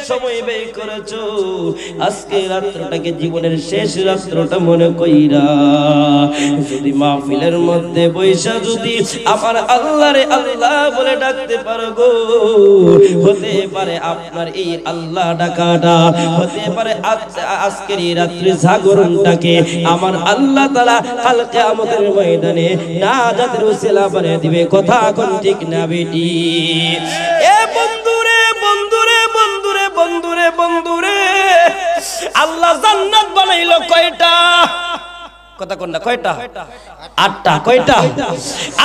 সময় ব্যয় করেছো আজকে রাত্রটাকে জীবনের শেষ রাত্রটা মনে কইরা যদি মাহফিলের মধ্যে বৈশা যদি আমার আল্লাহরে আল্লাহ বলে ডাকতে পারো গো হতে পারে আপনার এই আল্লাহ ডাকাটা হতে পারে আজকের এই রাত্রি জাগরণটাকে আমার আল্লাহ তাআলা কাল কিয়ামতের ময়দানে নাজাতের ওসিলা বানিয়ে দিবে কথা কোন ঠিক না বেটি এ বন্ধুরে বন্ধুরে বন্ধুরে বন্ধুরে বন্ধুরে আল্লাহ জান্নাত বানাইলো কয়টা কথা কোন না কয়টা আটটা কয়টা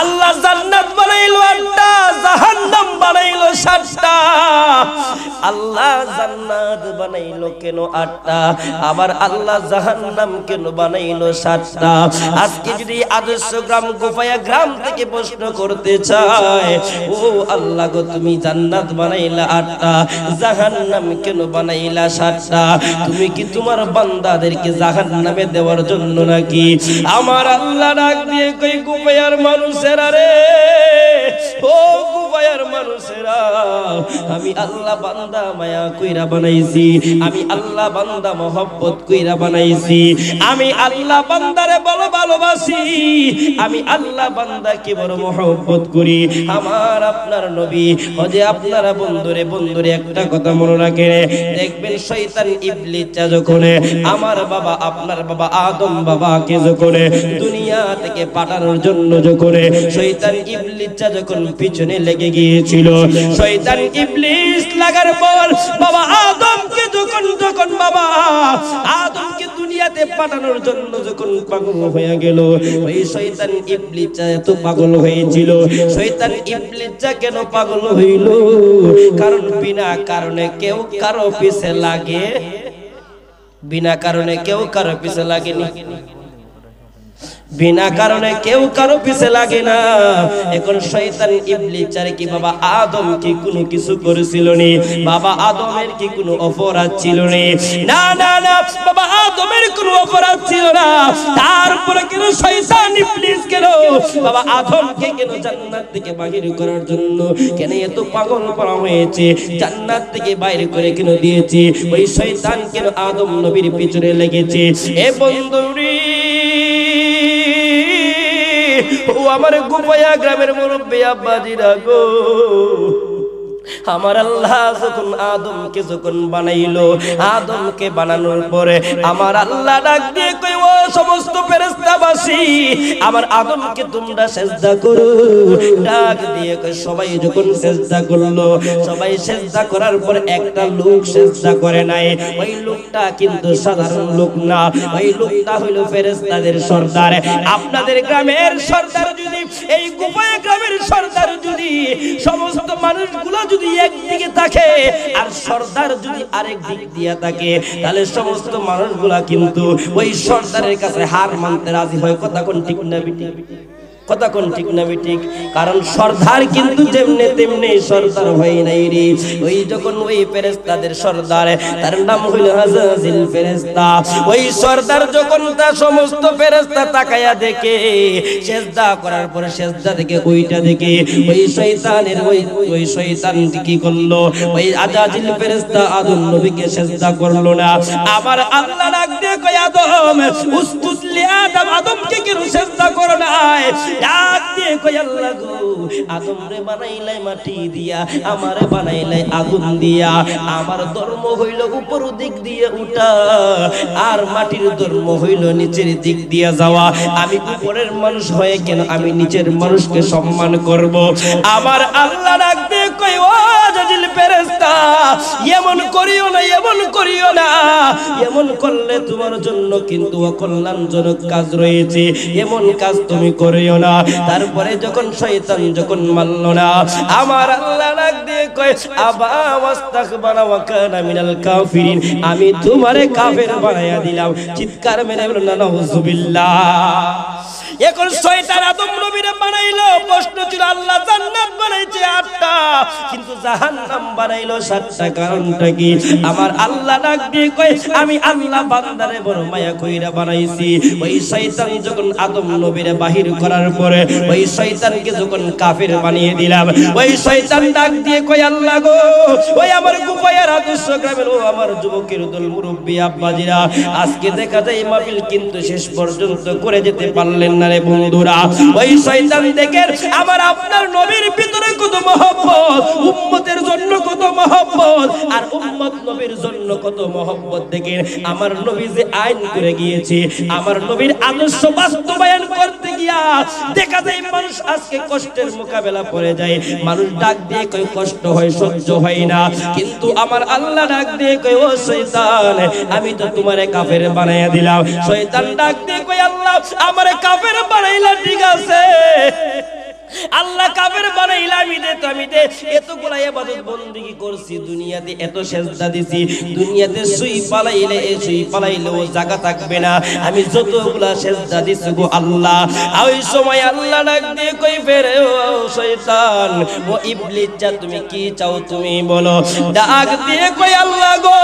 আল্লাহ জান্নাত বানাইলো আটটা জাহান্নাম বানাইলো সাতটা আল্লাহ জান্নাত বানাইলো কেন আটটা আবার আল্লাহ জাহান্নাম কেন বানাইলো সাতটা আজকে যদি আদর্শ গ্রাম গোফায়া গ্রাম থেকে প্রশ্ন করতে চায় ও আল্লাহ গো তুমি জান্নাত বানাইলা আটটা জাহান্নাম কেন বানাইলা সাতটা তুমি কি তোমার বান্দাদেরকে জাহান্নামে দেওয়ার জন্য নাকি আমার আল্লাহ ডাক দিয়ে কই গোফায়ার মানুষেরা রে ও গোফায়ার মানুষেরা আমি আল্লাহ বান্দা মায়া কইরা বানাইছি আমি আল্লাহ বান্দা মহব্বত কইরা বানাইছি আমি আল্লাহ বান্দারে বড় ভালোবাসি আমি আল্লাহ বান্দাকে বড় মহব্বত করি আমার আপনার নবী ও যে আপনারা বন্ধুরে বন্ধুরে একটা কথা মনে রাখেন দেখবেন শয়তান ইবলিস যখন আমার বাবা আপনার বাবা আদম বাবাকে যখন দুনিয়া থেকে পাঠানোর জন্য যখন শয়তান ইবলিস যখন পিছনে লেগে গিয়েছিল শয়তান ইবলিস লাগার পর বাবা আদমকে যখন বাবা আদমকে দুনিয়াতে পাঠানোর জন্য যখন পাগল হয়ে গেল ওই শয়তান ইবলিস এত পাগল হয়েছিল শয়তান ইবলিস কেন পাগল হইল কারণ বিনা কারণে কেউ কারো পিছে লাগে বিনা কারণে কেউ কারো পিছে লাগেনি বিনা কারণে কেউ কারো পিছে লাগে না এখন শয়তান ইবলিস চারে কি বাবা আদম কি কোনো কিছু করেছিল নি বাবা আদমের কি কোনো অপরাধ ছিল নি না না না বাবা আদমের কোনো অপরাধ ছিল না তারপরে কেন শয়তান ইবলিস কেন বাবা আদমকে কেন জান্নাত থেকে বাহির করার জন্য কেন এত পাগল করা হয়েছে জান্নাত থেকে বাইরে করে কেন দিয়েছে ওই শয়তান কেন আদম নবীর পিছনে লেগেছে এ বন্ধুরি ও আমার গোফায়া গ্রামের মুরব্বি আব্বাজিরা গো আমার আল্লাহ যখন আদমকে যখন বানাইলো আদমকে বানানোর পরে আমার আল্লাহ ডাক দিয়ে কই ও সমস্ত ফেরেশতাবাসী আমার আদমকে তোমরা সিজদা করো ডাক দিয়ে কই সবাই যখন সিজদা করলো সবাই সিজদা করার পর একটা লোক সিজদা করে নাই ওই লোকটা কিন্তু সাধারণ লোক না ওই লোকটা হলো ফেরেশতাদের সরদার আপনাদের গ্রামের সরদার যদি এই গোফায়া গ্রামের সরদার যদি সমস্ত মানুষগুলো যদি একদিকে থাকে আর সরদার যদি আরেক দিক দিয়ে থাকে তাহলে সমস্ত মানুষগুলা কিন্তু ওই সরদারের কাছে হার মানতে রাজি হয় কথা কোন ঠিক না বিটি কথা কোন ঠিক না বিটি কারণ সরদার কিন্তু যেমনে তেমনি সরদার হয় নাই রে ওই যখন ওই ফেরেশতাদের সরদার তার নাম হইল আযাজিল ফেরেশতা ওই সরদার যখন তার সমস্ত ফেরেশতা তাকায়া দেখে সিজদা করার পরে সিজদা থেকে ওইটা দেখে ওই শয়তানের ওই শয়তান কি করলো ওই আযাজিল ফেরেশতা আদম নবীকে সিজদা করলো না আবার আল্লাহ ডাক দিয়ে কয় আদম উসজুদ লি আদম আদমকে কেন সিজদা করো না ডাক দিয়ে কই আল্লাহ গো আদম রে বানাইলাই মাটি দিয়া আমারে বানাইলাই আগুন দিয়া আমার ধর্ম হইল উপর দিক দিয়ে উঠা আর মাটির ধর্ম হইল নিচের দিক দিয়া যাওয়া আমি উপরের মানুষ হয়ে কেন আমি নিচের মানুষকে সম্মান করব আমার আল্লাহ ডাক দিয়ে কই ও আযাজিল ফেরেশতা এমন করিও না এমন করিও না এমন করলে তোমার জন্য কিন্তু অকল্যাণজনক কাজ রয়েছে এমন কাজ তুমি করিও না তারপরে যখন শয়তান যখন মানল না আমার আল্লাহ ডাক দিয়ে কয় আবা ওয়াস্তাকবারা ওয়া কানা মিনাল কাফিরিন আমি তোমারে কাফের বানায়া দিলাম চিৎকার মেরে বলুন নাউযুবিল্লাহ এখন শয়তান আদম নবীরে বানাইলো প্রশ্ন ছিল আল্লাহ জান্নাত বানাইছে 8টা, কিন্তু জাহান্নাম বানাইলো 7টা। কারণটা কি? আমার আল্লাহ ডাক দিয়ে কয় আমি আল্লাহ বান্দারে বড় মায়া কইরা বানাইছি। ওই শয়তান যখন আদম নবীরে বাহির করার পরে ওই শয়তানকে যখন কাফের বানিয়ে দিলাম, ওই শয়তান ডাক দিয়ে কয় আল্লাহ গো, ওই আমার গুপায়ের আদর্শ গ্রামের ও আমার যুবকের দল মুরব্বী আব্বাজিরা, আজকে দেখা যায় মাহফিল কিন্তু শেষ পর্যন্ত করে যেতে পারলেন না রে বন্ধুরা। ওই শয়তান দেখেন আমার আপনার নবীর ভিতরে কত মহব্বত, উম্মতের জন্য কত মহব্বত, আর উম্মত নবীর জন্য কত মহব্বত। দেখেন আমার নবী যে আইন করে গিয়েছে, আমার নবীর আদর্শ বাস্তবায়ন করতে গিয়া দেখা যায় মানুষ আজকে কষ্টের মোকাবেলা পড়ে যায়। মানুষ ডাক দিয়ে কই কষ্ট হয়, সহ্য হয় না, কিন্তু আমার আল্লাহ ডাক দিয়ে কই ও শয়তান আমি তো তোমারে কাফের বানাইয়া দিলাম। শয়তান ডাক দিয়ে কই আল্লাহ আমারে কাফের বানাইলা, ঠিক আছে আল্লাহ কাফের বানাইলা, আমি দে এতগুলা ইবাদত বندگی করছি, দুনিয়াতে এত সেজদা দিছি, দুনিয়াতে সুই পালাইলে ও জায়গা থাকবে না, আমি যতগুলা সেজদা দিছি গো আল্লাহ। ওই সময় আল্লাহ ডাক দিয়ে কই ফেরে ও শয়তান ও ইবলিস যা তুমি কি চাও তুমি বলো। ডাক দিয়ে কই আল্লাহ গো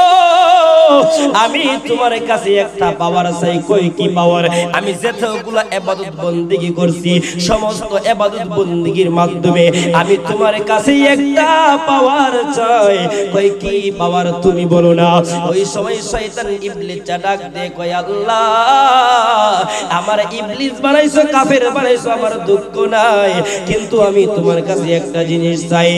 আমি তোমার কাছে একটা পাওয়ার চাই। কই কি পাওয়ার? আমি যতগুলা ইবাদত বندگی করছি সমস্ত ইবাদত বندگির মাধ্যমে আমি তোমার কাছে একটা পাওয়ার চাই। কই কি পাওয়ার তুমি বলো না। ওই সময় শয়তান ইবলিস ডাক দিয়ে কই আল্লাহ আমার ইবলিস বানাইছো, কাফের বানাইছো, আমার দুঃখ নাই, কিন্তু আমি তোমার কাছে একটা জিনিস চাই।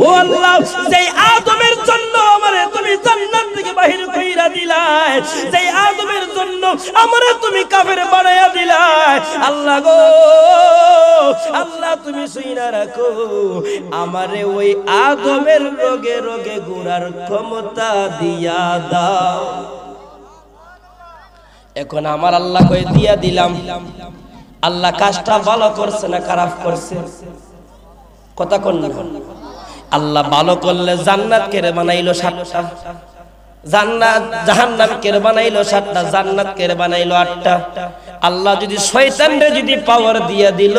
ও আল্লাহ যেই আদমের জন্য আমারে তুমি জান্নাত থেকে বাহির কইরা দিলাই, যেই আদমের জন্য আমারে তুমি কাফের বানাইয়া দিলাই, আল্লাহ গো আল্লাহ তুমি শুইনা রাখো আমারে ওই আদমের রোগে রোগে গোড়ার ক্ষমতা দিয়া দাও। এখন আমার আল্লাহ কই দিয়া দিলাম। আল্লাহ কাজটা ভালো করছে না খারাপ করছে? কথা কোন না? আল্লাহ ভালো করলে জান্নাত কেড়ে বানাইলো 7টা, জান্নাত জাহান্নাম কেড়ে বানাইলো 7টা, জান্নাত কেড়ে বানাইলো 8টা। আল্লাহ যদি শয়তানরে যদি পাওয়ার দিয়া দিল,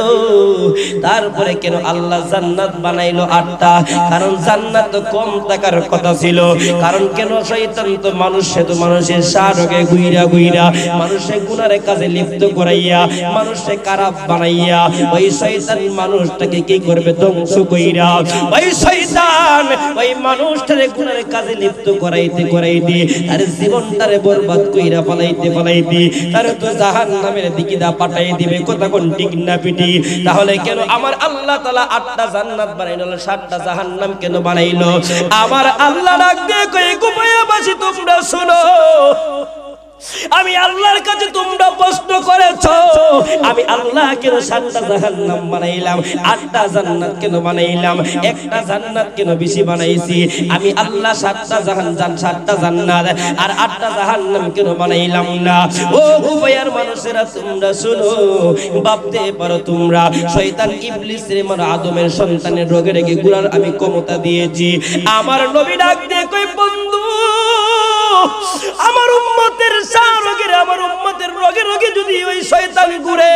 তারপরে কেন আল্লাহ জান্নাত বানাইলো 8টা? কারণ জান্নাত তো কম টাকার কথা ছিল। কারণ কেন শয়তান তো মানুষের শারকে গুইরা গুইরা মানুষের গুনার কাজে লিপ্ত করাইয়া মানুষকে খারাপ বানাইয়া ওই শয়তান মানুষটাকে কি করবে? ধ্বংস কইরা ওই শয়তান ওই মানুষটারে গুনার কাজে লিপ্ত করাইতে করাইতে তার জীবনটারে বরবাদ কইরা ফলাইতে তার তো জাহান্নাম দিকে দা পাঠাই দিবে। কথা কোন ঠিক না পিটি? তাহলে কেন আমার আল্লাহ তাআলা 8টা জান্নাত বানাইলো, 7টা জাহান্নাম কেন বানাইলো? আমার আল্লাহ ডাক দিয়ে কই গোপায়াবাসী তোমরা শোনো, আমি আল্লাহর কাছে তোমরা প্রশ্ন করেছো আমি আল্লাহ কেন 7টা জাহান্নাম বানাইলাম, 8টা জান্নাত কেন বানাইলাম, একটা জান্নাত কেন বেশি বানাইছি? আমি আল্লাহ 7টা জান্নাত আর 8টা জাহান্নাম কেন বানাইলাম না? ও গুপায়ার মানুষেরা তোমরা শুনো, ভাবতে পারো তোমরা শয়তান ইবলিসের মানে আদমের সন্তানের রোগে রেগে গুনার আমি ক্ষমতা দিয়েছি। আমার নবী ডাক দিয়ে কই বন্ধু আমার উম্মতের শারগের আমার উম্মতের রোগে রোগে যদি ওই শয়তান ঘুরে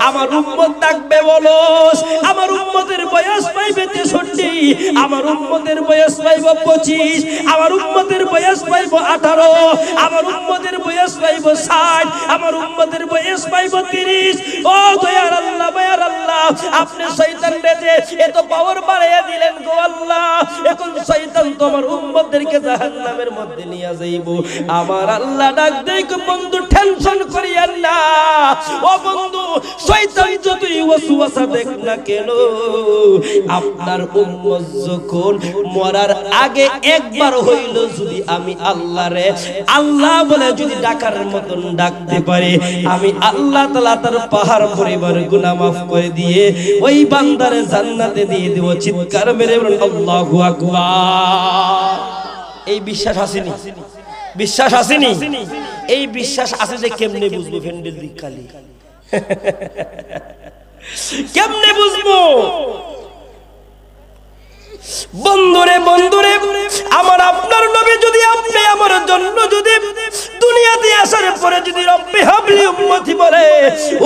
আমার উম্মত থাকবে বলস, আমার উম্মতের বয়স পাইবে 63, আমার উম্মতের বয়স পাইব 25, আমার উম্মতের বয়স পাইব 18, আমার উম্মতের বয়স পাইব 60, আমার উম্মতের বয়স পাইব 30। ও দয়ার আল্লাহ মায়ার আল্লাহ আপনি শয়তানরে যে এত পাওয়ার বাড়াইয়া দিলেন গো আল্লাহ, এখন শয়তান তো আমার উম্মতদেরকে জাহান্নামের মধ্যে নিয়ে যাইব। আমার আল্লাহ ডাক দেখ বন্ধু টেনশন করিয়েন না। ও বন্ধু শয়তান যতই ওয়াসওয়াসা দেখ না কেন আপনার উম্মত যখন মরার আগে একবার হইল যদি আমি আল্লাহরে আল্লাহ বলে যদি ডাকার মতন ডাকতে পারে, আমি আল্লাহ তাআলা তার পাহাড় পরিবার গুনাহ মাফ করে দিয়ে ওই বান্দারে জান্নাতে দিয়ে দেব। চিৎকার মেরে বলুন আল্লাহু আকবার। এই বিশ্বাস আসেনি? বিশ্বাস আসেনি? এই বিশ্বাস আছে যে কেমনে বুঝবো? ফেন্ডেল দিক খালি কেমনে বুঝবো? বন্ধুরে আমার আপনার নবী যদি আপনি আমার জন্য যদি দুনিয়াতে আসার পরে যদি রব্বি হাবলি উম্মতি বলে,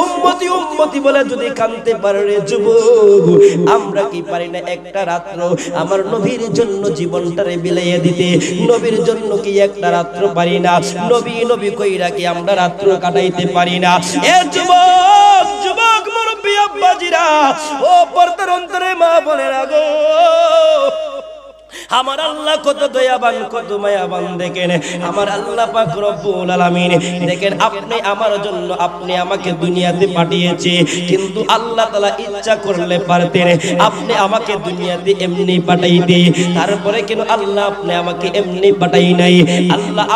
উম্মতি উম্মতি বলে যদি কাঁদতে পারে রে যুবক, আমরা কি পারি না একটা রাত্র আমার নবীর জন্য জীবনটারে বিলাইয়ে দিতে? নবীর জন্য কি একটা রাত্র পারি না? নবী নবী কইরা কি আমরা রাত্র কাটাইতে পারি না? এ যুবক, যুবক মুরব্বি আব্বাজিরা, ও পর্দার অন্তরে মা বোনেরা গো, আমার আল্লাহ কত দয়াবান, কত মায়াবান। দেখেন আমার আল্লাহ পাক রব্বুল আলামিন, দেখেন আপনি আমার জন্য, আপনি আমাকে দুনিয়াতে পাঠিয়েছে, কিন্তু আল্লাহ তাআলা ইচ্ছা করলে পারতেন আপনি আমাকে দুনিয়াতে এমনি পাঠাইতে। তারপরে কেন আল্লাহ আপনি আমাকে এমনি পাঠাই নাই? আল্লাহ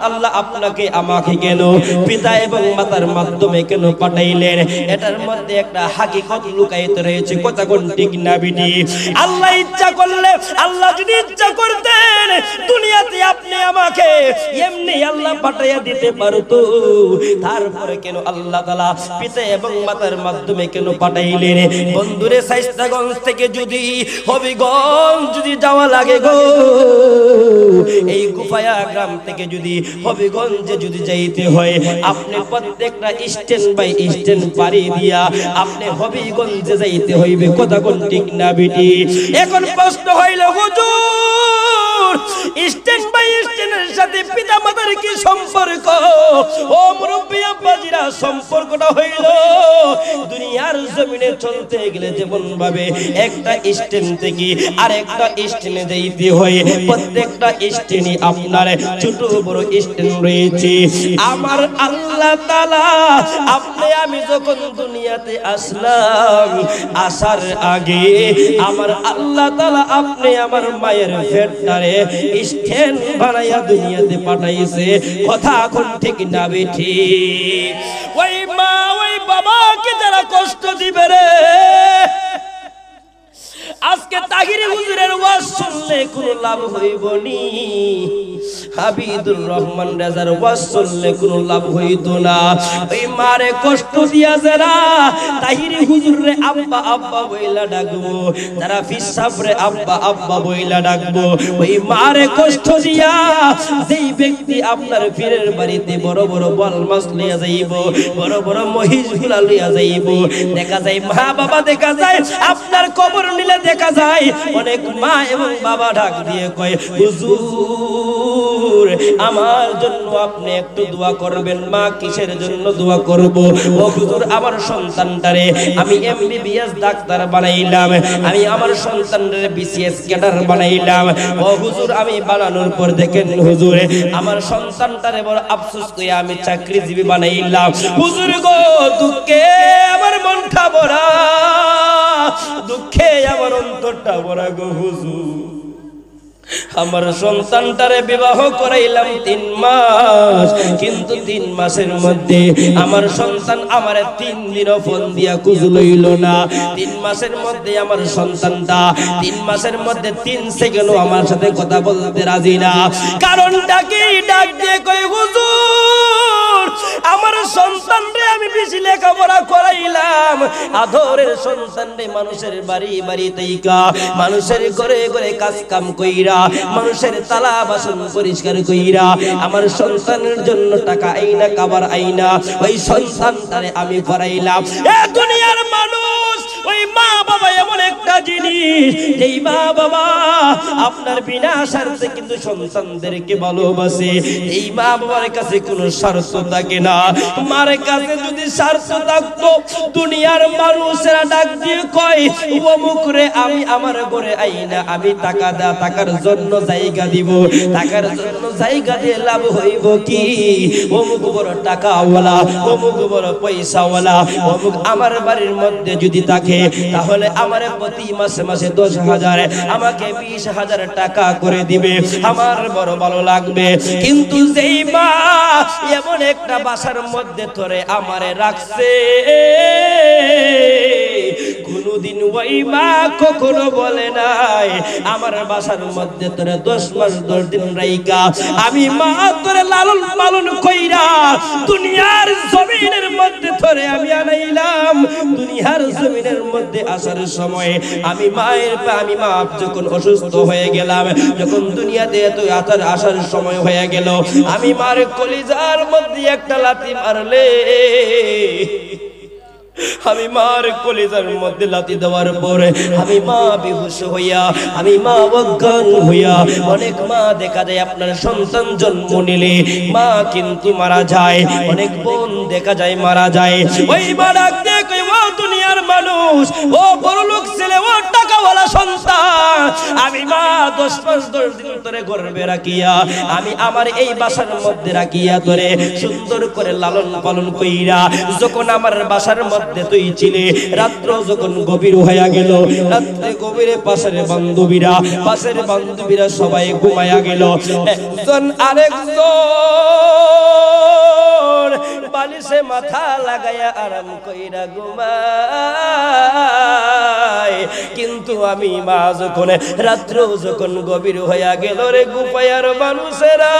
আল্লাহ আপনাকে আমাকে কেন পিতা এবং মাতার মাধ্যমে কেন পাঠাইলেন? এটার মধ্যে একটা হাকিকত লুকায়িত রয়েছে। কথা কোন ঠিক না বিটি? আল্লাহ ইচ্ছা করলে, আল্লাহ যদি ইচ্ছা করতেন দুনিয়াতে আপনি আমাকে এমনি আল্লাহ পাঠাইয়া দিতে পারতো। তারপরে কেন আল্লাহ তাআলা পিতা এবং মাতার মাধ্যমে কেন পাঠাইলেন? বন্ধুরে শায়েস্তাগঞ্জ থেকে যদি হবিগঞ্জ যদি যাওয়া লাগে গো, এই গুফায়া গ্রাম থেকে যদি হবিগঞ্জে যদি যাইতে হয়, আপনি প্রত্যেকটা স্ট্যান্ড বাই স্ট্যান্ড পাড়ি দিয়া আপনি হবিগঞ্জে যাইতে হইবে। কথা কোন ঠিক না বিটি? এখন প্রশ্ন হইল হুজুর, স্ট্যান্ড বাই স্ট্যান্ডের সাথে পিতা মাতার কি সম্পর্ক? ও মুরব্বি আব্বাজিরা, সম্পর্কটা হইল দুনিয়ার জমিনে চলতে গেলে যেমন ভাবে একটা স্ট্যান্ড থেকে আরেকটা স্ট্যান্ডে যাইতে হয়, প্রত্যেকটা স্ট্যান্ডে আপনার ছোট বড় স্ট্যান্ড রয়েছে। আমার আল্লাহ তাআলা আপনি আমি যখন দুনিয়াতে আসলাম, আসার আগে আমার আল্লাহ তাআলা আপনি আমার মায়ের পেটটারে স্ট্যান্ড বানাইয়া দুনিয়াতে পাঠাইছে। কথা কোন ঠিক না বেঠি? ওই মা ওই বাবাকে যারা কষ্ট দিবে রে, আজকে তাহিরি হুজুরের ওয়াজ শুনলে কোনো লাভ হইব নি, হাবিদুর রহমান রাজার ওয়াজ শুনলে কোনো লাভ হইতো না। ওই মারে কষ্ট দিয়া যারা তাহিরি হুজুরে আব্বা আব্বা বইলা ডাকবো, যারা ফিসাবরে আব্বা আব্বা বইলা ডাকবো, ওই মারে কষ্ট দিয়া যেই ব্যক্তি আপনার পীরের বাড়িতে বড় বড় বল মাছ লইয়া যাইব, বড় বড় মহিষগুলা লইয়া যাইব, দেখা যায় মা বাবা, দেখা যায় আপনার কবর নিলে দেখা যায় অনেক মা এবং বাবা ডাক দিয়ে কয়, হুজুর আমার জন্য আপনি একটু দোয়া করবেন। মা কিসের জন্য দোয়া করব? ও হুজুর আমার সন্তানটারে আমি এমবিবিএস ডাক্তার বানাইলাম, আমি আমার সন্তানটারে বিসিএস ক্যাডার বানাইলাম। ও হুজুর আমি বানানোর পর দেখেন হুজুর আমার সন্তানটারে বড় আফসোস করে আমি চাকরিজীবী বানাইলাম। হুজুর গো দুঃখে আমার মনটা ভরা, দুঃখে আমার অন্তরটা ভরা গো হুজুর। আমার সন্তানটারে বিবাহ করাইলাম 3 মাস, কিন্তু 3 মাসের মধ্যে আমার সন্তান আমারে 3 দিনও ফোন দিয়া খোঁজ লইল না। 3 মাসের মধ্যে আমার সন্তানটা 3 মাসের মধ্যে 3 সেকেন্ডও আমার সাথে কথা বলতে রাজি না। কারণটা কি? ডাক দিয়ে কই, হুজুর আমার সন্তানরে আমি বেশি লেখাপড়া করাইলাম, আদরের সন্তানরে মানুষের বাড়ি বাড়ি তাইকা, মানুষের ঘরে ঘরে কাজ কাম কইরা, মানুষের তালা বাসন পরিষ্কার কইরা আমার সন্তানের জন্য টাকা আইনা খাবার আইনা ওই সন্তানটারে আমি পড়াইলাম। এ দুনিয়ার মানুষ, ওই মা বাবা এমন একটা জিনিস, এই মা বাবা আপনার বিনা স্বার্থে কিন্তু সন্তানদেরকে ভালোবাসে। এই মা বাবার কাছে কোনো স্বার্থ থাকে না। মার কাছে যদি স্বার্থ থাকতো, দুনিয়ার মানুষেরা ডাক দিয়ে কয়, অমুক রে আমি আমার ঘরে আইনা আমি টাকা দা, টাকার জন্য জায়গা দিব, টাকার জন্য জায়গা দিয়ে লাভ হইব কি? অমুক বড় টাকাওয়ালা, অমুক বড় পয়সাওয়ালা, অমুক আমার বাড়ির মধ্যে যদি থাকে, তাহলে আমার প্রতি মাসে মাসে 10,000 আমাকে 20,000 টাকা করে দিবে, আমার বড় ভালো লাগবে। কিন্তু যেই মা এমন একটা বাসার মধ্যে ধরে আমারে রাখছে, কোনো কোনোদিন ওই মা কখনো বলে নাই আমার বাসার মধ্যে তোরে 10 মাস 10 দিন রাইকা আমি মা তোরে লালন পালন কইরা দুনিয়ার জমিনের মধ্যে তোরে আমি আনাইলাম। দুনিয়ার জমিনের মধ্যে আসার সময় আমি মা যখন অসুস্থ হয়ে গেলাম, যখন দুনিয়াতে এত আসার সময় হয়ে গেল, আমি মার কলিজার মধ্যে একটা লাথি মারলে আমি মার কলিজার মধ্যে লাথি দেওয়ার পরে আমি মা বেহুশ হইয়া আমি মা অজ্ঞান হইয়া, অনেক মা দেখা যায় আপনার সন্তান জন্ম নিলে মা কিন্তু মারা যায়, অনেক বোন দেখা যায় মারা যায়। ওই মা ডাক দিয়ে কই ও দুনিয়ার মানুষ, ও বড় লোক ছেলে, ও টাকাওয়ালা সন্তান, আমি মা 10 মাস 10 দিন ধরে গর্ভে রাখিয়া আমি আমার এই বাসার মধ্যে রাখিয়া ধরে সুন্দর করে লালন পালন কইরা যখন আমার বাসার মধ্যে তুই ছিলে, রাত্র যখন গভীর হয়ে গেল, রাত্রে গভীরে পাশের বান্ধবীরা সবাই ঘুমায়া গেল, একজন আরেকজন বালিশে মাথা লাগায়া আরাম কইরা ঘুমায়। কিন্তু আমি মা যখন রাত্র যখন গভীর হয়ে গেল রে গুপায়ার মানুষেরা,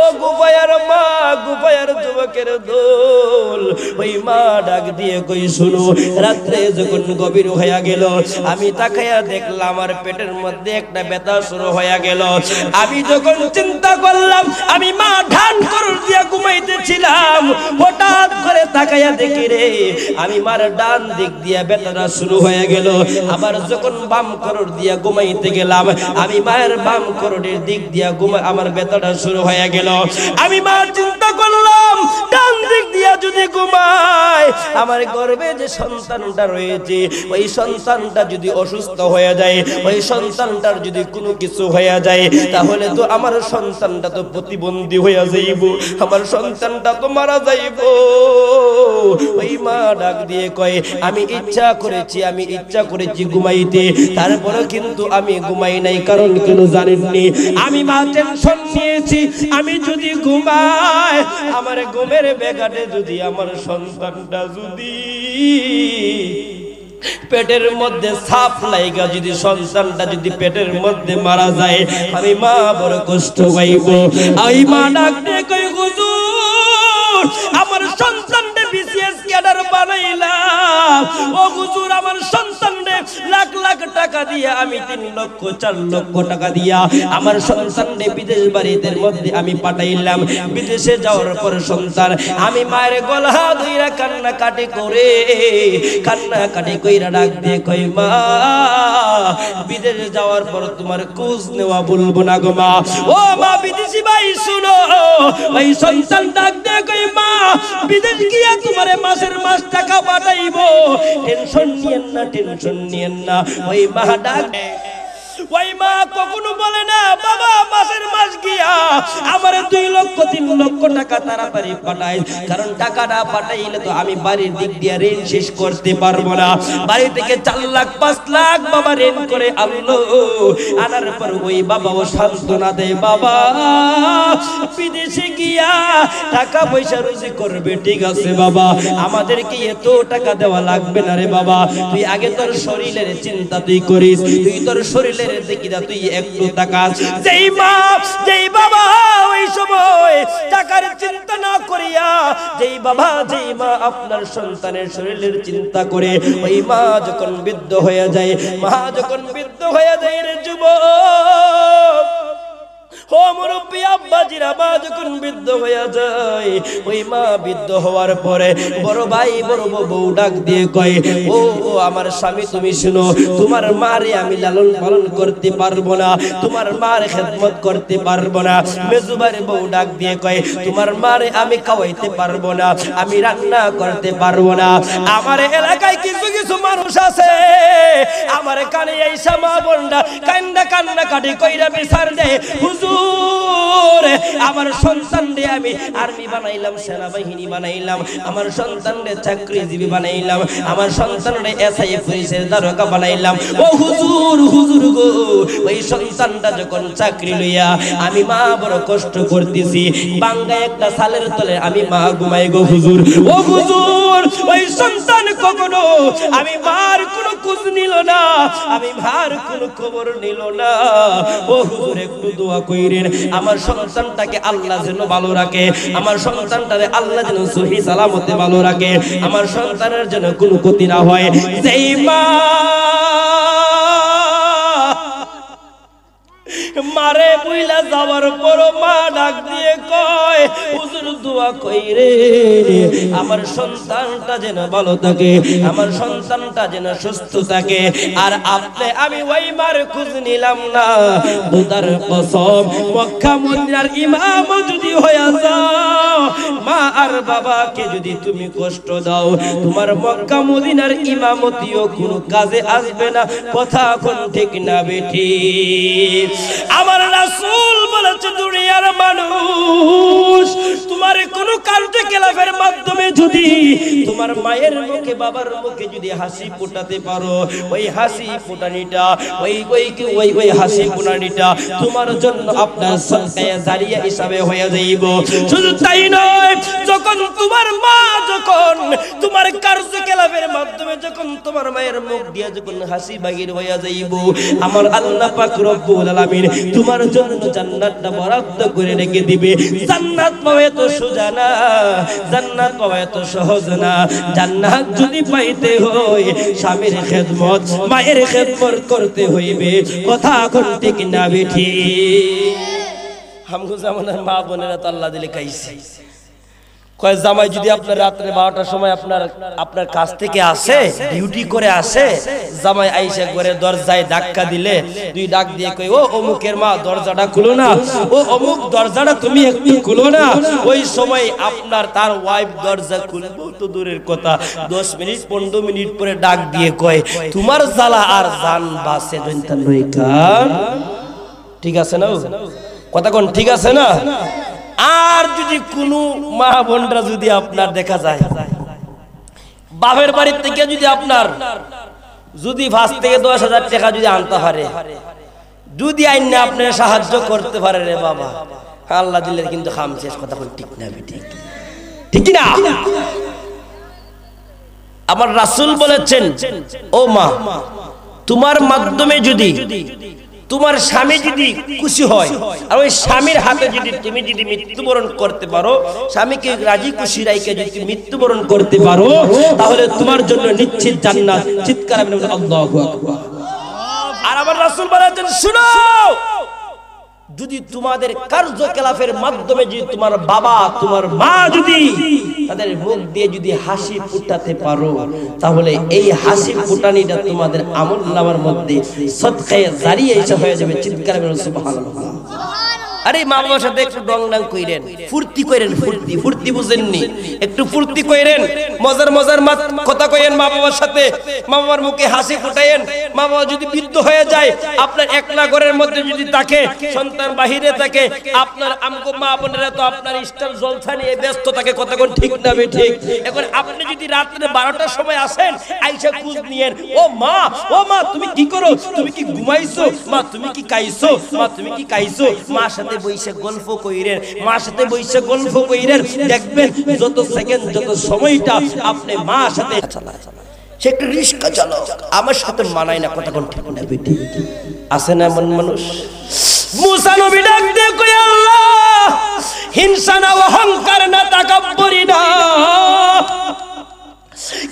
ও গুপায়ার মা, গুপায়ার যুবকের দোল, ওই মা ডাক দিয়ে কই শুনো, রাত্রে যখন গভীর হয়ে গেল আমি তাকায়া দেখলাম আমার পেটের মধ্যে একটা ব্যথা শুরু হয়ে গেল। আমি যখন চিন্তা করলাম আমি মা ধান করুন দিয়া ঘুমাইতেছিলাম, হঠাৎ করে তাকায়া দেখি রে আমি মার ডান দিক দিয়া ব্যথাটা শুরু হয়ে গেল। আবার যখন বাম করুন দিয়া ঘুমাইতে গেলাম আমি মায়ের বাম করুনের দিক দিয়া আমার ব্যথাটা শুরু হয়ে গেল। আমি মা চিন্তা করলাম ডান দিক দিয়া যদি ঘুমাই আমার গর্ভে যে সন্তানটা রয়েছে ওই সন্তানটা যদি অসুস্থ হয়ে যায়, ওই সন্তানটার যদি কোনো কিছু হয়ে যায় তাহলে তো আমার সন্তানটা তো প্রতিবন্ধী হয়ে যাইব, আমার সন্তানটা তো মারা যাইব। ওই মা ডাক দিয়ে কয় আমি ইচ্ছা করেছি ঘুমাইতে, তারপরে কিন্তু আমি ঘুমাই নাই। কারণ কেন জানেননি? আমি মা টেনশন নিয়েছি আমি যদি ঘুমাই আমার ঘুমের ব্যাঘাতে যদি আমার সন্তানটা যদি পেটের মধ্যে সাপ লাইগা যদি সন্তানটা যদি পেটের মধ্যে মারা যায় আমি মা বড় কষ্ট পাইব। এই মা ডাক দিয়ে কই হুজুর আমার সন্তানটা বিসিএস ক্যাডার বানাইলাম, ও হুজুর আমার সন্তানরে লাখ লাখ টাকা দিয়া আমি 3 লক্ষ 4 লক্ষ টাকা দিয়া আমার সন্তানরে বিদেশ বাড়িদের মধ্যে আমি পাঠাইলাম। বিদেশে যাওয়ার পর সন্তান আমি মায়ের গলা ধইরা কান্নাকাটি কইরা ডাক দিয়ে কই মা বিদেশে যাওয়ার পর তোমার খোঁজ নেওয়া বলবো না গো মা। ও মা বিদেশি ভাই শুনো, ওই সন্তান ডাক দিয়ে কই মা বিদেশ গিয়া তোমারে মাসের মাস টাকা পাঠাইবো, টেনশন নিয়েন না। ওই মা ডাক ওই মা কখনো বলে না বাবা মাসের মাস গিয়া আমার 2 লক্ষ 3 লক্ষ টাকা তাড়াতাড়ি পাঠাই, কারণ টাকাটা পাঠাইলে তো আমি বাড়ির দিক দিয়ে ঋণ শেষ করতে পারবো না। বাড়ি থেকে 4 লাখ 5 লাখ বাবা ঋণ করে আনলো, আনার পর ওই বাবাও সান্ত্বনা দেয় বাবা বিদেশে গিয়া টাকা পয়সা রুজি করবে, ঠিক আছে বাবা আমাদেরকে এত টাকা দেওয়া লাগবে না রে বাবা, তুই আগে তোর শরীরের চিন্তা তুই করিস, তুই তোর শরীরের দেখিদা তুই একটু টাকা। যেই মা যেই বাবা ওই সময় টাকার চিন্তা না করিয়া যেই বাবা যেই মা আপনার সন্তানের শরীরের চিন্তা করে ওই মা যখন বৃদ্ধ হয়ে যায়, রে যুবক, ও মুরব্বি আব্বাজিরা, মা যখন বৃদ্ধ হয়ে যায় ওই মা বৃদ্ধ হওয়ার পরে বড় ভাই বড় বউ ডাক দিয়ে কয় ও আমার স্বামী তুমি শুনো, তোমার মারে আমি লালন পালন করতে পারবো না, তোমার মার খেদমত করতে পারবো না। মেজুবাইর বউ ডাক দিয়ে কয় তোমার মারে আমি খাওয়াইতে পারবো না, আমি রান্না করতে পারবো না। আমার এলাকায় কিছু কিছু মানুষ আছে আমার কানে আইসা মা বোনরা কান্না কাটি কইরা বিচার দেয়, হুজুর আমার সন্তানরে আমি আর্মি বানাইলাম, সেনাবাহিনী বানাইলাম, আমার সন্তানরে চাকরিজীবী বানাইলাম, আমার সন্তানরে এসআই পুলিশের দারোগা বানাইলাম। ও হুজুর গো, ওই সন্তানটা যখন চাকরি লইয়া আমি মা বড় কষ্ট করতেছি, বাঙ্গা একটা সালের তলে আমি মা ঘুমাই গো হুজুর। ও হুজুর হুজুর ওই সন্তান কখনো আমি মার কোনো খোঁজ নিল না, আমি মার কোনো খবর নিল না। ও হুজুর একটু দোয়া কইরেন আমার সন্তানটাকে আল্লাহ যেন ভালো রাখে, আমার সন্তানটারে আল্লাহ যেন সহি সালামতে ভালো রাখে, আমার সন্তানের যেন কোনো ক্ষতি না হয়। যেই মা মারে বুইলা যাওয়ার পর মা ডাক দিয়ে কয় হুজুর দোয়া কইরে আমার সন্তানটা যেন ভালো থাকে, আমার সন্তানটা যেন সুস্থ থাকে। আর আপনি আমি ওই মার খোঁজ নিলাম না। খোদার কসম মক্কা মদিনার ইমাম যদি হয়ে যাও, মা আর বাবাকে যদি তুমি কষ্ট দাও, তোমার মক্কা মদিনার ইমামতিও কোনো কাজে আসবে না। কথা কোন ঠিক না বেঠি? আমার রাসূল বলেছে দুনিয়ার মানুষ তোমার কোন কার্যকলাপের মাধ্যমে যদি তোমার মায়ের মুখে বাবার মুখে যদি হাসি ফোটাতে পারো, ওই হাসি ফোটানিটা ওই হাসি ফোটানিটা তোমার জন্য আপনার সদকায়ে জারিয়া হিসাবে হয়ে যাইব। শুধু তাই নয়, যখন তোমার মা যখন তোমার কার্যকলাপের মাধ্যমে যখন তোমার মায়ের মুখ দিয়ে যখন হাসি বাহির হয়ে যাইব, আমার আল্লাহ পাক রব্বুল আলামিন তোমার জন্য জান্নাতটা বরাদ্দ করে রেখে দিবে। জান্নাত পাওয়া তো সোজা না, জান্নাত পাওয়া তো সহজ না। জান্নাত যদি পাইতে হয় স্বামীর খেদমত মায়ের খেদমত করতে হইবে। কথা কোন ঠিক না বেঠি? আমগো জামানার মা বোনেরা তো আল্লাহ দিলে খাইছে। কয় জামাই যদি আপনার রাত্রে 12টার সময় আপনার কাছ থেকে আসে, ডিউটি করে আসে, জামাই আইসা করে দরজায় ধাক্কা দিলে দুই ডাক দিয়ে কই ও অমুকের মা দরজাটা খুলো না, ও অমুক দরজাটা তুমি একটু খুলো না। ওই সময় আপনার তার ওয়াইফ দরজা খুলবো তো দূরের কথা, 10 মিনিট 15 মিনিট পরে ডাক দিয়ে কয় তোমার জ্বালা আর জান বাসে দইতা নইকান। ঠিক আছে না? কথা কোন ঠিক আছে না? আর যদি কোনো মা বোনরা যদি আপনার দেখা যায় বাপের বাড়ির থেকে যদি আপনার যদি 5 থেকে 10,000 টাকা যদি আনতে পারে, যদি আইনে আপনার সাহায্য করতে পারে, রে বাবা আল্লাহ দিলের কিন্তু খাম শেষ। কথা বল ঠিক না? ঠিক ঠিক না? আমার রাসূল বলেছেন ও মা তোমার মাধ্যমে যদি তোমার স্বামী যদি খুশি হয় আর ওই স্বামীর হাতে যদি তুমি যদি মৃত্যুবরণ করতে পারো, স্বামীকে রাজি খুশি রাইকে যদি মৃত্যুবরণ করতে পারো, তাহলে তোমার জন্য নিশ্চিত জান্নাত। চিৎকার করে বলুন আল্লাহু আকবার। আর আমার রাসূল বলেছেন শুনো, যদি তোমাদের কার্যকলাপের মাধ্যমে যদি তোমার বাবা তোমার মা যদি তাদের মুখ দিয়ে যদি হাসি ফুটাতে পারো, তাহলে এই হাসি ফুটানিটা তোমাদের আমলনামার মধ্যে সদকায়ে জারিয়া হিসাবে হয়ে যাবে। চিৎকার করে সুবহানাল্লাহ। আরে মা বাবার সাথে একটু ডংডাং কইরেন, ফুর্তি কইরেন, ফুর্তি বুঝেননি, একটু ফুর্তি কইরেন, মজার মজার কথা কইেন মা বাবার সাথে, মা বাবার মুখে হাসি ফুটাইেন। মা বাবা যদি বৃদ্ধ হয়ে যায়, আপনার একলা ঘরের মধ্যে যদি থাকে, সন্তান বাহিরে থাকে, আপনার আমগো মা বোনেরা তো আপনার স্টার জলসা নিয়ে ব্যস্ত থাকে। কথা কোন ঠিক না বে ঠিক? এখন আপনি যদি রাত্রে 12টার সময় আসেন, আইসা খোঁজ নিয়েন, ও মা তুমি কি করো, তুমি কি ঘুমাইছো, মা তুমি কি খাইছো, মা তুমি কি খাইছো, মা সাথে বইসে গল্প কইরেন, মার সাথে বইসে গল্প কইরেন। দেখবেন যত সেকেন্ড যত সময়টা আপনি মার সাথে সে একটা রিস্কা চালাও, আমার সাথে মানায় না। কথা কোন ঠিক না বেটি? আছে না এমন মানুষ? মুসা নবী ডাক দিয়ে কই আল্লাহ হিংসা না, অহংকার না, তাকাব্বুরি না,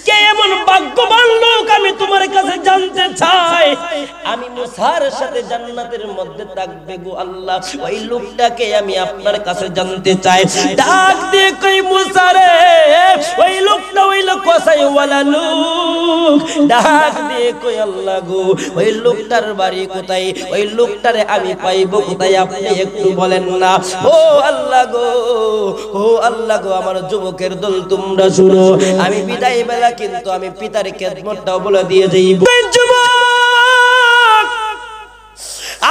কে এমন ভাগ্যবান লোক আমি তোমার কাছে জানতে চাই। আমি মুসার সাথে জান্নাতের মধ্যে থাকবে গো আল্লাহ, ওই লোকটাকে আমি আপনার কাছে জানতে চাই। ডাক দিয়ে কই মুসা রে, ওই লোকটা ওই লোক কসাই ওয়ালা লোক। ডাক দিয়ে কই আল্লাহ গো ওই লোকটার বাড়ি কোথায়, ওই লোকটারে আমি পাইবো কোথায়, আপনি একটু বলেন না। ও আল্লাহ গো আমার যুবকের দল তোমরা শুনো, আমি বিদায় বেলা কিন্তু আমি পিতার খেদমতটাও বলে দিয়ে যাইব।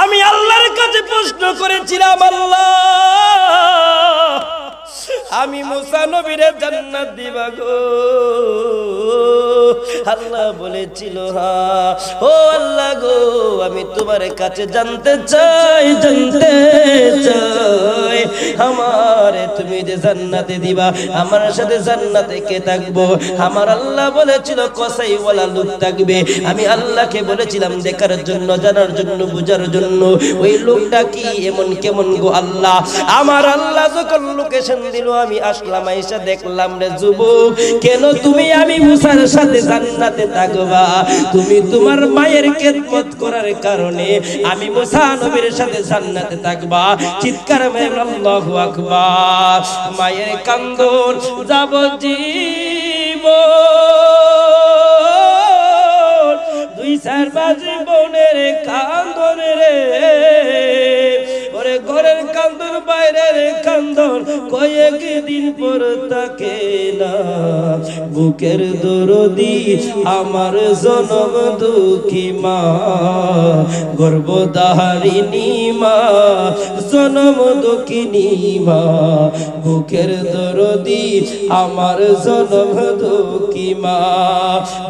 আমি আল্লাহর কাছে প্রশ্ন করেছিলাম, আল্লাহ আমি মুসা নবীরে জান্নাত দিবা গো। আল্লাহ বলেছিল হ্যাঁ ও আল্লাহ গো আমি তোমার কাছে জানতে চাই আমারে তুমি যে জান্নাতে দিবা আমার সাথে জান্নাতে কে থাকবো? আমার আল্লাহ বলেছিল কসাইওয়ালা লোক থাকবে। আমি আল্লাহকে বলেছিলাম দেখার জন্য, জানার জন্য, বুঝার জন্য ওই লোকটা কি এমন কেমন গো আল্লাহ। আমার আল্লাহ যখন লোকেশন দিল আমি আসলাম, আইসা দেখলাম রে যুবক কেন তুমি আমি মুসার সাথে জান্নাতে থাকবা? তুমি তোমার মায়ের খেদমত করার কারণে আমি মুসা নবীর সাথে জান্নাতে থাকবা। চিৎকার মেরে আল্লাহু আকবার। মায়ের কান্দন যাবজ্জীবন দুই চার বাজে বোনের কান্দন রে, ওরে ঘরের কান্দন বাইরের কান্দন কয়েকদিন পর তাকে না। বুকের দরদি আমার জনম দুঃখী মা, গর্ভধারিণী মা, জনম দুঃখিনী মা। বুকের দরদি আমার জনম দুঃখী মা।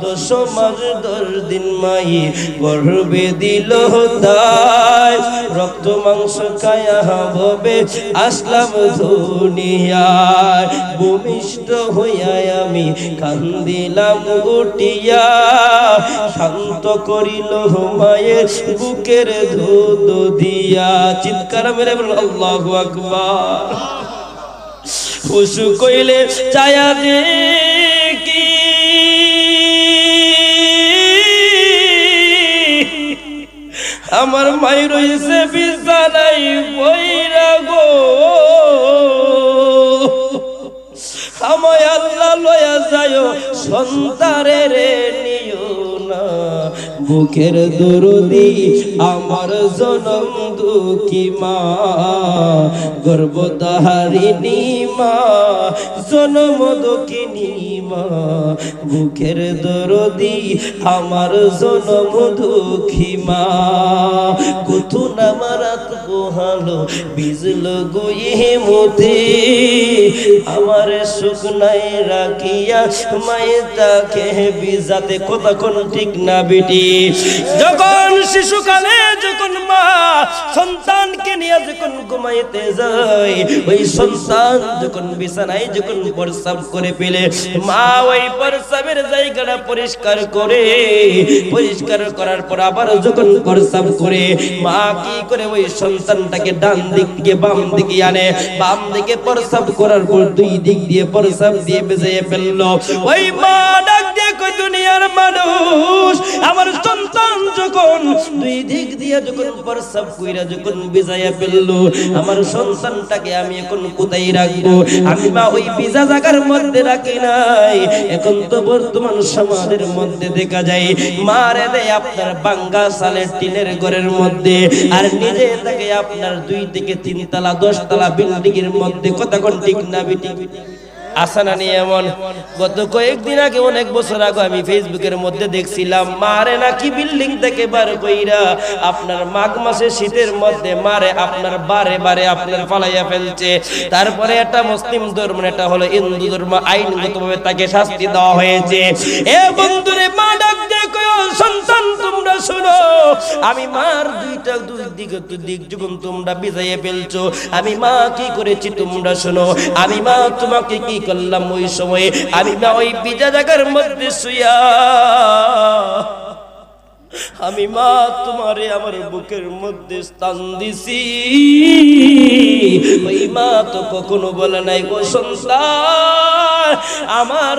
10 মাস 10 দিন মাই গর্ভে দিল তাই, রক্ত মাংস খায়া হবে আসলাম দুনিয়ায়। ভূমিষ্ঠ হইয়া আমি কান্দিলাম উঠিয়া, শান্ত করিল মায়ের বুকের দুধ দিয়া। চিৎকার মেরে বলুন আল্লাহু আকবার। পশু কইলে চায়া দেখি আমার মাই রইছে বিছানায় পইরা গো। আমায় আল্লাহ লয়া যায় সন্তারে রে নিও না। বুকের দরদি আমার জনম দুঃখী মা, গর্ভধারিণী মা, জনম দুঃখিনী মা। বুকের দরদি আমার জনম দুঃখী মা। কত নামারাত পোহালো বিজল গুয়ে মতে, আমার শুকনাই রাখিয়া মায়ে তাকে বিজাতে। কথা কোন ঠিক না বেটি? যখন শিশুকালে যখন মা সন্তানকে নিয়ে যখন ঘুমাইতে যায়, ওই সন্তান যখন বিছানায় যখন প্রস্রাব করে ফেলে, মা ওই প্রস্রাবের জায়গাটা পরিষ্কার করে, পরিষ্কার করার পর আবার যখন প্রস্রাব করে, মা কি করে ওই সন্তানটাকে ডান দিক থেকে বাম দিকে আনে। বাম দিকে প্রস্রাব করার পর 2 দিক দিয়ে প্রস্রাব দিয়ে বেজে ফেললো। ওই মা ডাক দিয়ে কই দুনিয়ার মানুষ, আমার সন্তান যখন 2 দিক দিয়ে যখন প্রস্রাব কইরা যখন বেজায়া ফেললো, আমার সন্তানটাকে আমি এখন কোথায় রাখবো? আমি মা ওই ভিজা জায়গার মধ্যে রাখি নাই। এখন তো বর্তমান সমাজের মধ্যে দেখা যায় মারে দেয় আপনার বাঙ্গা সালের টিনের ঘরের মধ্যে, আর নিজে থাকে আপনার 2 থেকে 3 তলা 10 তলা বিল্ডিং এর মধ্যে। কথা কোন ঠিক না বেটি? আসানা নিয়ে এমন গত কয়েকদিন আগে, অনেক বছর আগে আমি ফেসবুকের মধ্যে দেখছিলাম মারে নাকি বিল্ডিং থেকে বার কইরা আপনার মাঘ মাসে শীতের মধ্যে মারে আপনার বারে বারে আপনার ফালাইয়া ফেলছে। তারপরে একটা মুসলিম ধর্ম, এটা হলো হিন্দু ধর্ম, আইনগতভাবে তাকে শাস্তি দেওয়া হয়েছে। এ বন্ধুরে মা ডাক দিয়ে কয় সন্তান তোমরা শোনো, আমি মার দুই দিক যখন তোমরা বিজাইয়ে ফেলছো, আমি মা কি করেছি তোমরা শোনো। আমি মা তোমাকে কি করলাম ওই সময়ে? আমি মা ওই বিজা জায়গার মধ্যে শুইয়া আমি মা তোমারে আমার বুকের মধ্যে স্থান দিছি। ওই মা তো কখনো বলে নাই গো সন্তান আমার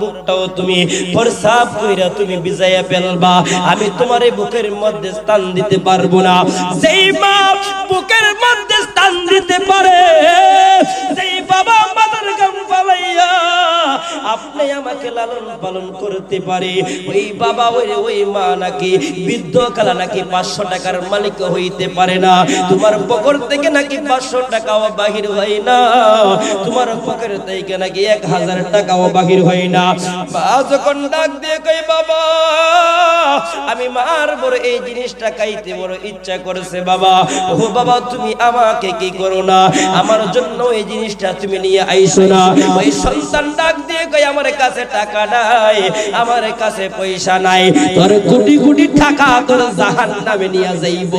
বুকটাও তুমি প্রস্রাব কইরা তুমি ভিজাইয়া ফেলবা, আমি তোমার বুকের মধ্যে স্থান দিতে পারবো না। যেই মা বুকের মধ্যে স্থান দিতে পারে, যেই বাবা মাথার গাম ফালাইয়া আপনি আমাকে লালন পালন করতে পারে, ওই বাবা ওই মা নাকি বৃদ্ধ কালা নাকি 500 টাকার মালিক হইতে পারে না। তোমার পকেট থেকে নাকি 500 টাকাও বাহির হয় না, তোমার পকেট থেকে নাকি 1000 টাকাও বাহির হয় না। মা যখন ডাক দিয়ে কই বাবা আমি মার বড় এই জিনিসটা খাইতে বড় ইচ্ছা করেছে বাবা। ও বাবা তুমি আমাকে কি করো না, আমার জন্য এই জিনিসটা তুমি নিয়ে আইসো না। ওই সন্তান ডাক দিয়ে কই আমার কাছে টাকা নাই, আমার কাছে পয়সা নাই, তোর কোটি কোটি টাকা তোর জাহান্নামে নিয়ে যাইব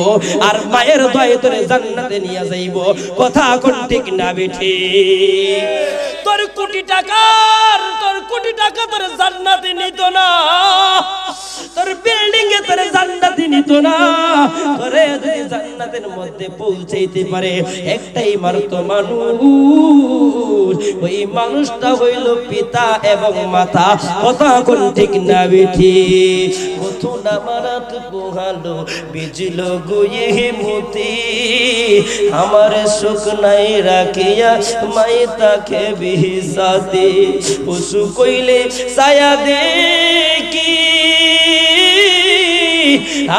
আর মায়ের দয়ে তোর জান্নাতে নিয়ে যাইব। কথা কোন ঠিক না বেঠি? তোর কোটি টাকা তোর জান্নাতে নিত না, তোর বিল্ডিং এ তোর জান্নাতে নিত না। তোরে যদি জান্নাতের মধ্যে পৌঁছাইতে পারে একটাই মাত্র মানুষ, ওই মানুষটা হইল পিতা এবং মাতা। কথা কোন ঠিক না বেঠি? কত না মারাত পোহালো বিজলো গুয়ে মতি, আমার সুখ নাই রাখিয়া মাই তাকে বিসাতে। পশু কইলে ছায়া দেখি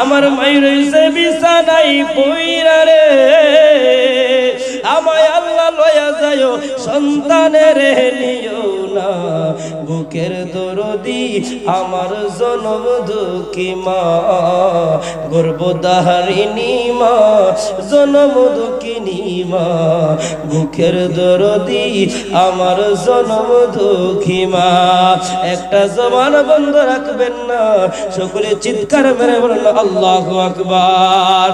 আমার মাই রইছে বিছানাই পইরা রে। আমায় আল্লাহ লয়া যায় সন্তানের নিও না, বুকের দরদি আমার জনম দুঃখী মা, গর্ভধারিণী মা, জনম দুঃখিনী মা, বুকের দরদি আমার জনম দুঃখী মা। একটা জবান বন্ধ রাখবেন না, সকলে চিৎকার মেরে বলেন আল্লাহু আকবার।